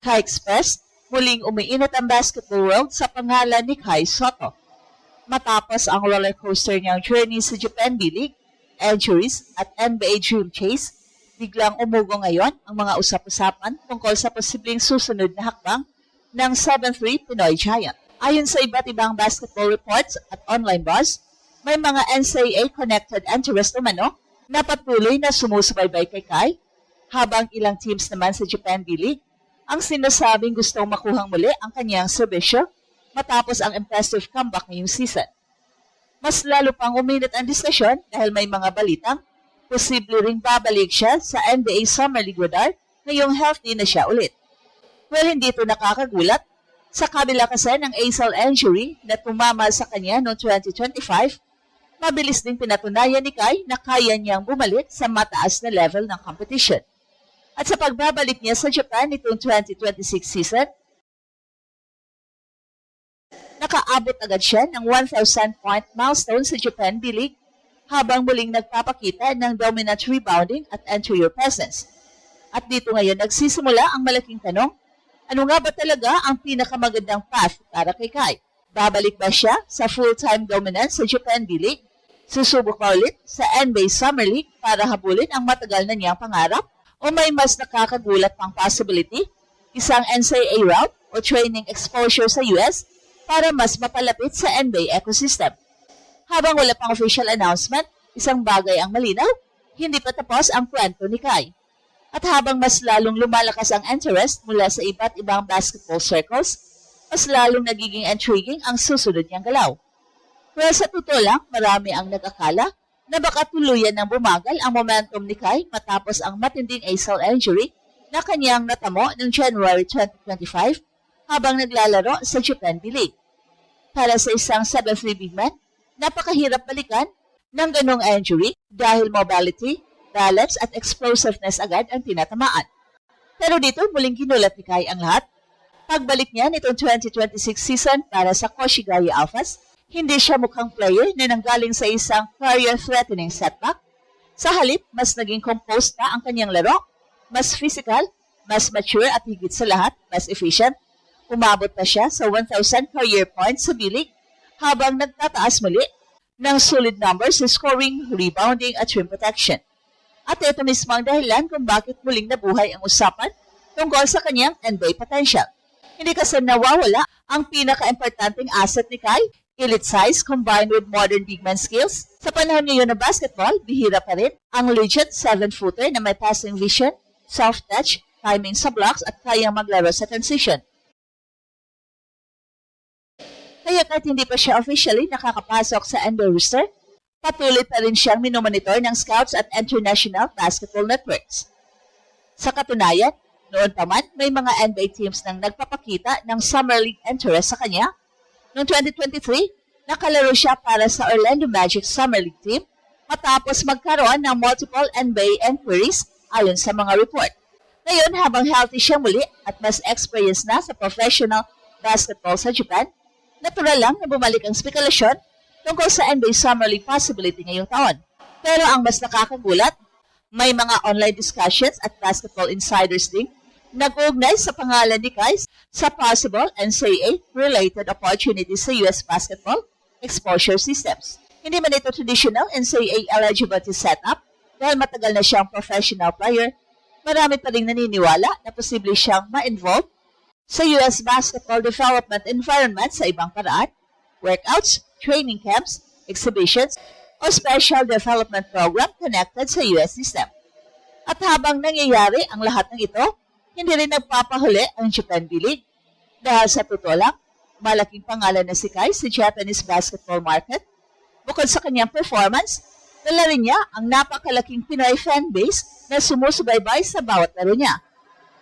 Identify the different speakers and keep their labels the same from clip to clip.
Speaker 1: Kai Express, muling umiinit ang basketball world sa pangalan ni Kai Sotto. Matapos ang roller coaster niyang journey sa Japan B-League, injuries at NBA Dream Chase, biglang umugo ngayon ang mga usap-usapan tungkol sa posibleng susunod na hakbang ng 7-3 Pinoy Giant. Ayon sa iba't ibang basketball reports at online buzz, may mga NCAA-connected interest umano na patuloy na sumusubaybay kay Kai, habang ilang teams naman sa Japan B-League ang sinasabing gustong makuhang muli ang kanyang serbisyo matapos ang impressive comeback ngayong season. Mas lalo pang uminit ang diskusyon dahil may mga balitang posible ring babalik siya sa NBA Summer League radar ngayong healthy na siya ulit. Well, hindi ito nakakagulat. Sa kabila kasi ng ACL injury na tumama sa kanya noong 2025, mabilis ding pinatunayan ni Kai na kaya niyang bumalik sa mataas na level ng competition. At sa pagbabalik niya sa Japan nitong 2026 season, nakaabot agad siya ng 1,000 point milestone sa Japan B-League habang muling nagpapakita ng dominant rebounding at interior presence. At dito ngayon nagsisimula ang malaking tanong, ano nga ba talaga ang pinakamagandang path para kay Kai? Babalik ba siya sa full-time dominance sa Japan B-League? Susubok ba ulit sa NBA Summer League para habulin ang matagal na niyang pangarap? O may mas nakakagulat pang possibility? Isang NCAA route o training exposure sa US para mas mapalapit sa NBA ecosystem. Habang wala pang official announcement, isang bagay ang malinaw, hindi pa tapos ang kwento ni Kai. At habang mas lalong lumalakas ang interest mula sa iba't ibang basketball circles, mas lalong nagiging intriguing ang susunod niyang galaw. Pero sa totoo lang, marami ang nag-akala na baka tuluyan ng bumagal ang momentum ni Kai matapos ang matinding ACL injury na kanyang natamo noong January 2025 habang naglalaro sa Japan B-League. Para sa isang 7'3" big man, napakahirap balikan ng ganong injury dahil mobility, balance at explosiveness agad ang tinatamaan. Pero dito muling ginulat ni Kai ang lahat. Pagbalik niya nitong 2026 season para sa Koshigaya Alphas, hindi siya mukhang player na nanggaling sa isang career-threatening setback. Sa halip, mas naging composed na ang kanyang laro, mas physical, mas mature at higit sa lahat, mas efficient. Umabot na siya sa 1,000 career points sa B-League habang nagtataas muli ng solid numbers sa scoring, rebounding at rim protection. At ito mismo ang dahilan kung bakit muling nabuhay ang usapan tungkol sa kanyang NBA potential. Hindi kasi nawawala ang pinaka-importanting asset ni Kai, elite size combined with modern big man skills. Sa panahon ngayon ng basketball, bihira pa rin ang legit 7-footer na may passing vision, soft touch, timing sa blocks at kayang maglaro sa transition. Kaya kahit hindi pa siya officially nakakapasok sa NBA roster, patuloy pa rin siyang minomonitor ng scouts at international basketball networks. Sa katunayan, noon pa man may mga NBA teams nang nagpapakita ng Summer League interest sa kanya. Noong 2023, nakalaro siya para sa Orlando Magic Summer League team matapos magkaroon ng multiple NBA inquiries ayon sa mga report. Ngayon, habang healthy siya muli at mas experienced na sa professional basketball sa Japan, natural lang na bumalik ang spekulasyon tungkol sa NBA Summer League possibility ngayong taon. Pero ang mas nakakagulat, may mga online discussions at basketball insiders din nag-uugnay sa pangalan ni Kai sa possible NCAA-related opportunities sa US basketball exposure systems. Hindi man ito traditional NCAA eligibility setup dahil matagal na siyang professional player, marami pa rin naniniwala na posible siyang ma-involve sa US basketball development environment sa ibang paraan, workouts, training camps, exhibitions, o special development program connected sa US system. At habang nangyayari ang lahat ng ito, hindi rin nagpapahuli ang Japan B-League. Dahil sa totoo lang, malaking pangalan na si Kai sa Japanese basketball market. Bukod sa kanyang performance, dala rin niya ang napakalaking Pinoy fanbase na sumusubaybay sa bawat laro niya.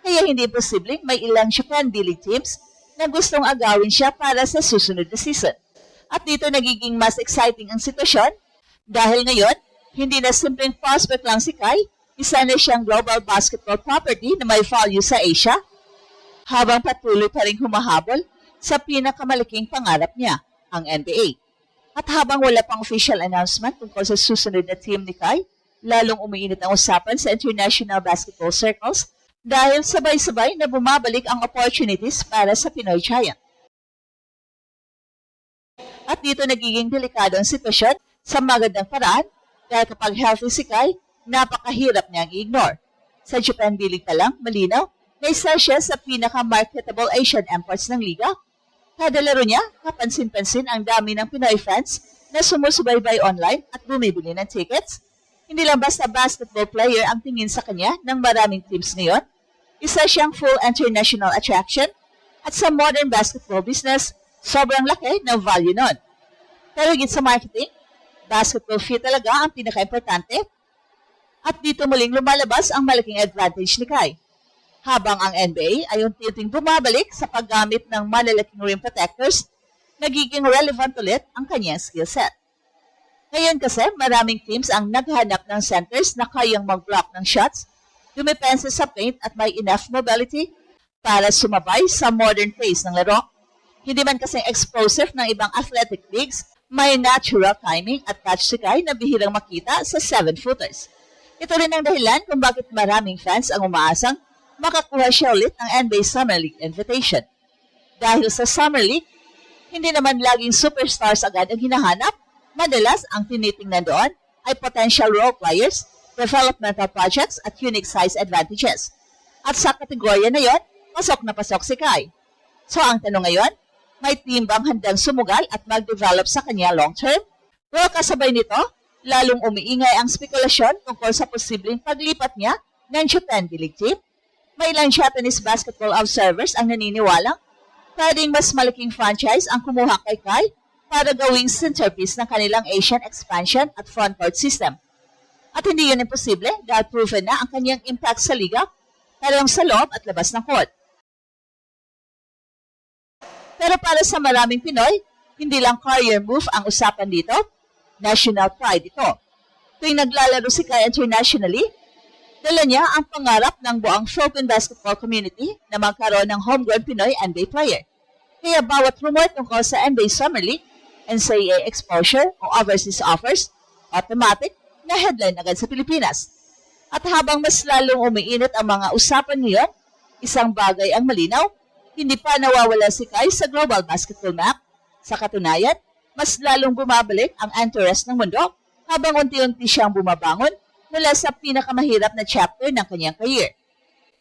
Speaker 1: Kaya hindi posibleng may ilang Japan B-League teams na gustong agawin siya para sa susunod na season. At dito nagiging mas exciting ang sitwasyon dahil ngayon, hindi na simpleng prospect lang si Kai, isa na siyang global basketball property na may value sa Asia, habang patuloy pa rin humahabol sa pinakamalaking pangarap niya, ang NBA. At habang wala pang official announcement tungkol sa susunod na team ni Kai, lalong umiinit ang usapan sa international basketball circles dahil sabay-sabay na bumabalik ang opportunities para sa Pinoy Giant. At dito nagiging delikado ang sitwasyon sa magandang paraan dahil kapag healthy si Kai, napakahirap niyang i-ignore. Sa Japan B-League pa lang, malinaw, na isa siya sa pinaka-marketable Asian imports ng liga. Kada laro niya, kapansin-pansin ang dami ng Pinoy fans na sumusubaybay online at bumibili ng tickets. Hindi lang basta basketball player ang tingin sa kanya ng maraming teams ngayon. Isa siyang full international attraction at sa modern basketball business, sobrang laki ng value nun. Pero higit sa marketing, basketball fee talaga ang pinaka-importante. At dito muling lumalabas ang malaking advantage ni Kai. Habang ang NBA ay unti-unting bumabalik sa paggamit ng malalaking rim protectors, nagiging relevant ulit ang kanyang skill set. Ngayon kasi maraming teams ang naghanap ng centers na kayang mag-block ng shots, dumipensa sa paint at may enough mobility para sumabay sa modern pace ng laro. Hindi man kasing explosive ng ibang athletic leagues, may natural timing at catch si Kai na bihirang makita sa 7-footers. Ito rin ang dahilan kung bakit maraming fans ang umaasang makakuha siya ulit ng NBA Summer League invitation. Dahil sa Summer League, hindi naman laging superstars agad ang hinahanap, madalas ang tinitingnan doon ay potential role players, developmental projects at unique size advantages. At sa kategorya na yon, pasok na pasok si Kai. So ang tanong ngayon, may team bang handang sumugal at mag-develop sa kanya long-term? Pero kasabay nito, lalong umiingay ang spekulasyon tungkol sa posibleng paglipat niya ng Japan B-League team. May ilang Japanese basketball observers ang naniniwalang pwedeng mas malaking franchise ang kumuha kay Kai para gawing centerpiece ng kanilang Asian expansion at frontcourt system. At hindi yun imposible dahil proven na ang kanyang impact sa liga, talong sa loob at labas ng court. Pero para sa maraming Pinoy, hindi lang career move ang usapan dito, national pride ito. Tuwing naglalaro si Kai internationally, dala niya ang pangarap ng buong Philippine basketball community na magkaroon ng homegrown Pinoy NBA player. Kaya bawat rumor tungkol sa NBA Summer League, NCAA exposure o overseas offers, automatic na headline agad sa Pilipinas. At habang mas lalong umiinit ang mga usapan ngayon, isang bagay ang malinaw, hindi pa nawawala si Kai sa global basketball map. Sa katunayan, mas lalong bumabalik ang interest ng mundo habang unti-unti siyang bumabangon mula sa pinakamahirap na chapter ng kanyang career.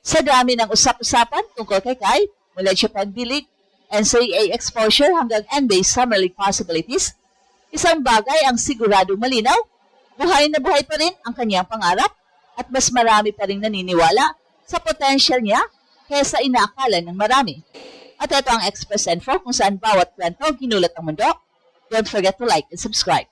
Speaker 1: Sa dami ng usap-usapan tungkol kay Kai, mula Japan B-League, NCAA exposure hanggang NBA Summer League possibilities, isang bagay ang siguradong malinaw, buhay na buhay pa rin ang kanyang pangarap at mas marami pa rin naniniwala sa potential niya kaysa inaakala ng marami. At ito ang Express Info kung saan bawat kwento ginulat ang mundo. Don't forget to like and subscribe.